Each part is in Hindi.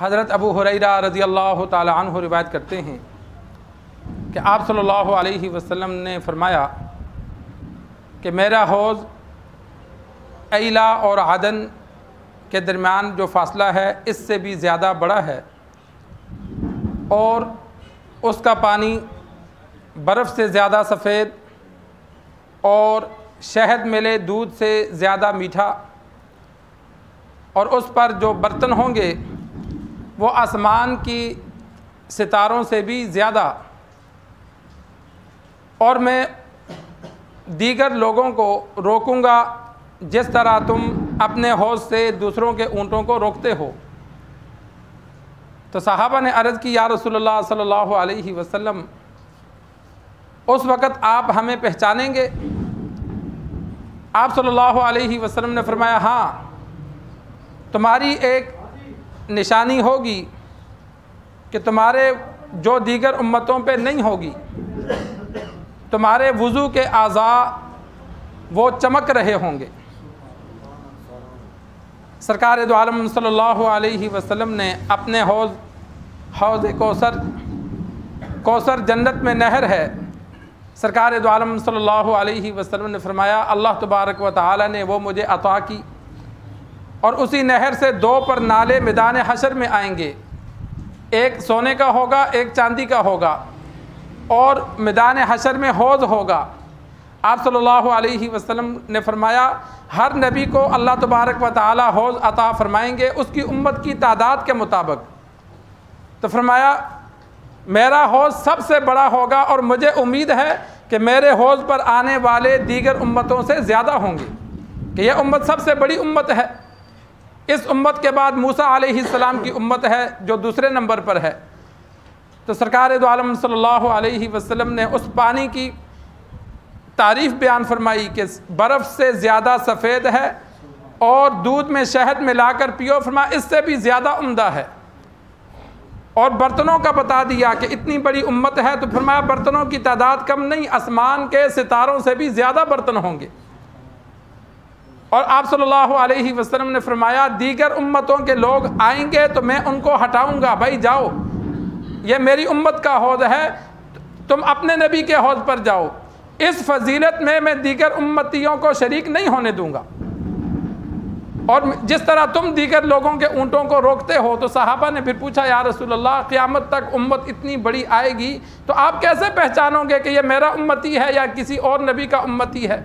हज़रत अबू हुरैरा रज़ियल्लाहु ताला अन्हु रिवायत करते हैं कि आप सल्लल्लाहु अलैहि वसल्लम ने फ़रमाया कि मेरा हौज़ ऐला और आदन के दरमियान जो फ़ासला है इससे भी ज़्यादा बड़ा है और उसका पानी बर्फ़ से ज़्यादा सफ़ेद और शहद मिले दूध से ज़्यादा मीठा, और उस पर जो बर्तन होंगे वो आसमान की सितारों से भी ज़्यादा। और मैं दीगर लोगों को रोकूँगा जिस तरह तुम अपने हौज़ से दूसरों के ऊँटों को रोकते हो। तो सहाबा ने अर्ज़ की, या रसूलल्लाह सल्लल्लाहु अलैहि वसल्लम, उस वक़्त आप हमें पहचानेंगे? आप सल्लल्लाहु अलैहि वसल्लम ने फरमाया, हाँ, तुम्हारी एक निशानी होगी कि तुम्हारे जो दीगर उम्मतों पे नहीं होगी, तुम्हारे वज़ू के आज़ा वो चमक रहे होंगे। सरकार दो आलम सल्लल्लाहु अलैहि वसल्लम ने अपने हौज़ कौसर जन्नत में नहर है। सरकार दो आलम सल्लल्लाहु अलैहि वसल्लम ने फरमाया, अल्लाह तबारक व तआला ने वो मुझे अता की, और उसी नहर से दो पर नाले मैदान हशर में आएंगे, एक सोने का होगा, एक चांदी का होगा, और मैदान हशर में हौज़ होगा। आप सल्लल्लाहु अलैहि वसल्लम ने फरमाया, हर नबी को अल्लाह तबारक व तआला हौज़ अता फरमाएंगे उसकी उम्मत की तादाद के मुताबिक। तो फरमाया, मेरा हौज़ सबसे बड़ा होगा और मुझे उम्मीद है कि मेरे हौज़ पर आने वाले दीगर उम्मतों से ज़्यादा होंगे, कि यह उम्मत सबसे बड़ी उम्मत है। इस उम्मत के बाद मूसा अलैहिस्सलाम की उम्मत है जो दूसरे नंबर पर है। तो सरकार दो आलम सल्लल्लाहु अलैहि वसल्लम ने उस पानी की तारीफ़ बयान फरमाई कि बर्फ़ से ज़्यादा सफ़ेद है और दूध में शहद मिलाकर पियो, फरमाया इससे भी ज़्यादा उम्दा है। और बर्तनों का बता दिया कि इतनी बड़ी उम्मत है, तो फरमाया बर्तनों की तादाद कम नहीं, आसमान के सितारों से भी ज़्यादा बर्तन होंगे। और आप सल्लल्लाहु अलैहि वसल्लम ने फरमाया, दीगर उम्मतों के लोग आएंगे तो मैं उनको हटाऊंगा, भाई जाओ, ये मेरी उम्मत का हौज़ है, तुम अपने नबी के हौज़ पर जाओ। इस फजीलत में मैं दीगर उम्मतियों को शरीक नहीं होने दूंगा। और जिस तरह तुम दीगर लोगों के ऊँटों को रोकते हो। तो सहाबा ने फिर पूछा, या रसूलल्लाह, क़यामत तक उम्मत इतनी बड़ी आएगी तो आप कैसे पहचानोगे कि ये मेरा उम्मती है या किसी और नबी का उम्मती है?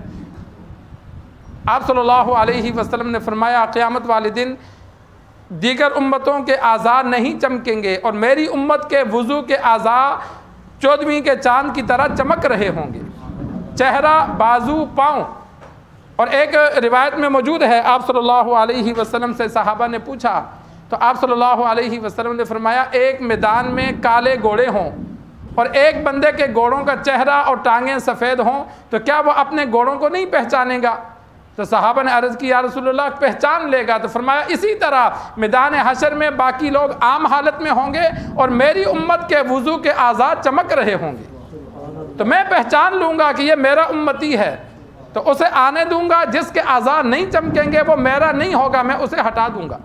आप सल्लल्लाहु अलैहि वसल्लम ने फरमाया, क़यामत वाले दिन दीगर उम्मतों के आज़ा नहीं चमकेंगे और मेरी उम्मत के वज़ू के आज़ा 14वीं के चाँद की तरह चमक रहे होंगे, चेहरा, बाजू, पाँव। और एक रिवायत में मौजूद है, आप सल्लल्लाहु अलैहि वसल्लम से सहाबा ने पूछा, तो आप सल्लल्लाहु अलैहि वसल्लम ने फरमाया, एक मैदान में काले घोड़े हों और एक बंदे के घोड़ों का चेहरा और टांगें सफ़ेद हों, तो क्या वो अपने घोड़ों को नहीं पहचानेगा? तो सहाबा ने अर्ज़ की, या रसूलल्लाह, पहचान लेगा। तो फरमाया, इसी तरह मैदान हशर में बाकी लोग आम हालत में होंगे और मेरी उम्मत के वज़ू के आज़ाद चमक रहे होंगे, तो मैं पहचान लूँगा कि ये मेरा उम्मती है, तो उसे आने दूंगा। जिसके आज़ाद नहीं चमकेंगे वो मेरा नहीं होगा, मैं उसे हटा दूंगा।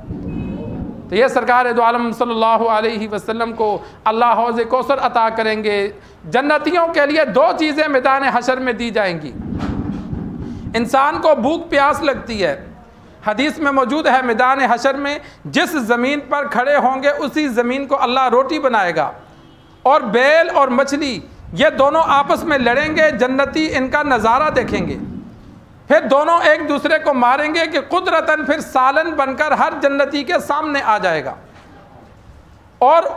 तो ये सरकार दो आलम सल्लल्लाहु अलैहि वसल्लम को अल्लाह हौज़ कौसर अता करेंगे। जन्नतियों के लिए दो चीज़ें मैदान हशर में दी जाएंगी। इंसान को भूख प्यास लगती है, हदीस में मौजूद है, मैदान हशर में जिस ज़मीन पर खड़े होंगे उसी ज़मीन को अल्लाह रोटी बनाएगा, और बैल और मछली ये दोनों आपस में लड़ेंगे, जन्नती इनका नज़ारा देखेंगे, फिर दोनों एक दूसरे को मारेंगे कि कुदरतन फिर सालन बनकर हर जन्नती के सामने आ जाएगा, और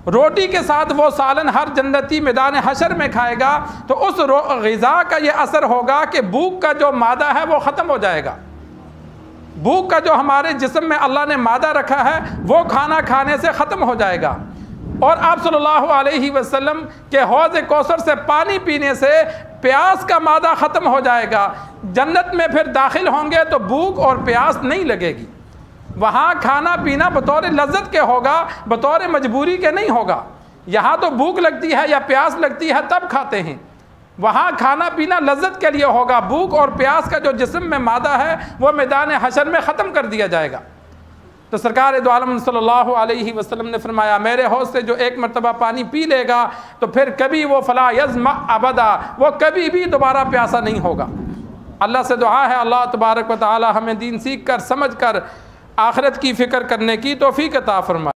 रोटी के साथ वो सालन हर जन्नती मैदान हशर में खाएगा। तो उस ग़िज़ा का ये असर होगा कि भूख का जो मादा है वो ख़त्म हो जाएगा। भूख का जो हमारे जिस्म में अल्लाह ने मादा रखा है वो खाना खाने से ख़त्म हो जाएगा। और आप सल्लल्लाहु अलैहि वसल्लम के हौज़ कौसर से पानी पीने से प्यास का मादा ख़त्म हो जाएगा। जन्नत में फिर दाखिल होंगे तो भूख और प्यास नहीं लगेगी। वहाँ खाना पीना बतौर लज्जत के होगा, बतौर मजबूरी के नहीं होगा। यहाँ तो भूख लगती है या प्यास लगती है तब खाते हैं, वहाँ खाना पीना लज्जत के लिए होगा। भूख और प्यास का जो जिस्म में मादा है वो मैदान हशर में ख़त्म कर दिया जाएगा। तो तो सरकार दो आलम सल्लल्लाहु अलैहि वसल्लम ने फरमाया, मेरे हौज़ से जो एक मरतबा पानी पी लेगा तो फिर कभी वो फला यज़मा अबदा, वो कभी भी दोबारा प्यासा नहीं होगा। अल्लाह से दुआ है अल्लाह तबारक व तआला हमें दीन सीख कर समझ कर आखिरत की फ़िक्र करने की तौफ़ीक़ अता फरमाए।